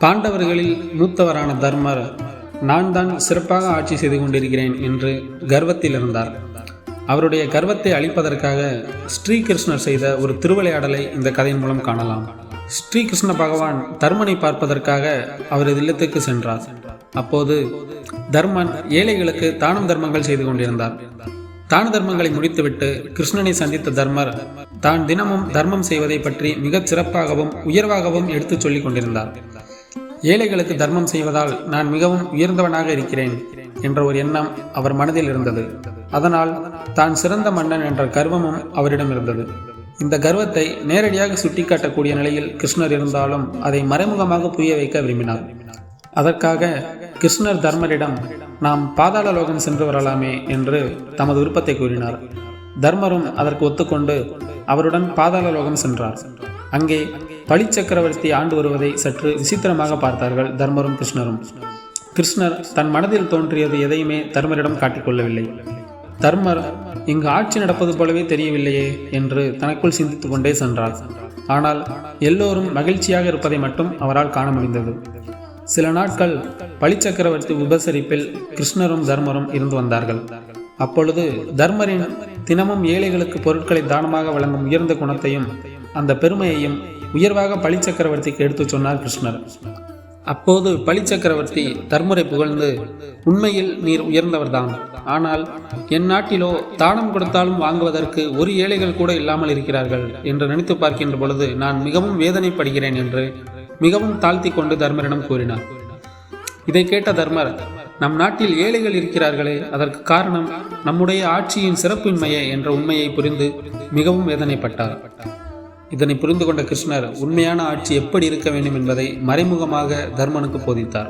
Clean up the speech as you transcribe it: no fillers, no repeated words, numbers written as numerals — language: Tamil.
பாண்டவர்களில் மூத்தவரான தர்மர் நான் தான் சிறப்பாக ஆட்சி செய்து கொண்டிருக்கிறேன் என்று கர்வத்தில் இருந்தார். அவருடைய கர்வத்தை அழிப்பதற்காக ஸ்ரீகிருஷ்ணர் செய்த ஒரு திருவிளையாடலை இந்த கதையின் மூலம் காணலாம். ஸ்ரீகிருஷ்ண பகவான் தர்மனை பார்ப்பதற்காக அவரது இல்லத்துக்கு சென்றார். அப்போது தர்மன் ஏழைகளுக்கு தானம் தர்மங்கள் செய்து கொண்டிருந்தார். தான தர்மங்களை முடித்துவிட்டு கிருஷ்ணனை சந்தித்த தர்மர் தான் தினமும் தர்மம் செய்வதை பற்றி மிகச் சிறப்பாகவும் உயர்வாகவும் எடுத்துச் சொல்லிக் கொண்டிருந்தார். ஏழைகளுக்கு தர்மம் செய்வதால் நான் மிகவும் உயர்ந்தவனாக இருக்கிறேன் என்ற ஒரு எண்ணம் அவர் மனதில் இருந்தது. அதனால் தான் சிறந்த மன்னன் என்ற கர்வமும் அவரிடம் இருந்தது. இந்த கர்வத்தை நேரடியாக சுட்டிக்காட்டக்கூடிய நிலையில் கிருஷ்ணர் இருந்தாலும் அதை மறைமுகமாக புரிய வைக்க விரும்பினார். அதற்காக கிருஷ்ணர் தர்மரிடம் நாம் பாதாள லோகம் சென்று வரலாமே என்று தமது விருப்பத்தை கூறினார். தர்மரும் அதற்கு ஒத்துக்கொண்டு அவருடன் பாதாள லோகம் சென்றார். அங்கே பலி சக்கரவர்த்தி ஆண்டு வருவதை சற்று விசித்திரமாக பார்த்தார்கள் தர்மரும் கிருஷ்ணரும். கிருஷ்ணர் தன் மனதில் தோன்றியது எதையுமே தர்மரிடம் காட்டிக்கொள்ளவில்லை. தர்மர் இங்கு ஆட்சி நடப்பது போலவே தெரியவில்லையே என்று தனக்குள் சிந்தித்துக் கொண்டே சென்றார். ஆனால் எல்லோரும் மகிழ்ச்சியாக இருப்பதை மட்டும் அவரால் காண முடிந்தது. சில நாட்கள் பலி சக்கரவர்த்தி உபசரிப்பில் கிருஷ்ணரும் தர்மரும் இருந்து வந்தார்கள். அப்பொழுது தர்மரின் தினமும் ஏழைகளுக்கு பொருட்களை தானமாக வழங்கும் உயர்ந்த குணத்தையும் அந்த பெருமையையும் உயர்வாக பலி சக்கரவர்த்திக்கு எடுத்துச் சொன்னார் கிருஷ்ணர். அப்போது பலி சக்கரவர்த்தி தர்மரை புகழ்ந்து, உண்மையில் நீர் உயர்ந்தவர்தான், ஆனால் என் நாட்டிலோ தானம் கொடுத்தாலும் வாங்குவதற்கு ஒரு ஏழைகள் கூட இல்லாமல் இருக்கிறார்கள் என்று நினைத்து பார்க்கின்ற பொழுது நான் மிகவும் வேதனைப்படுகிறேன் என்று மிகவும் தாழ்த்தி கொண்டு தர்மரிடம் கூறினார். இதை கேட்ட தர்மர், நம் நாட்டில் ஏழைகள் இருக்கிறார்களே, அதற்கு காரணம் நம்முடைய ஆட்சியின் சிறப்பின்மையே என்ற உண்மையை புரிந்து மிகவும் வேதனைப்பட்டார். இதனை புரிந்து கொண்ட கிருஷ்ணர் உண்மையான ஆட்சி எப்படி இருக்க வேண்டும் என்பதை மறைமுகமாக தர்மனுக்கு போதித்தார்.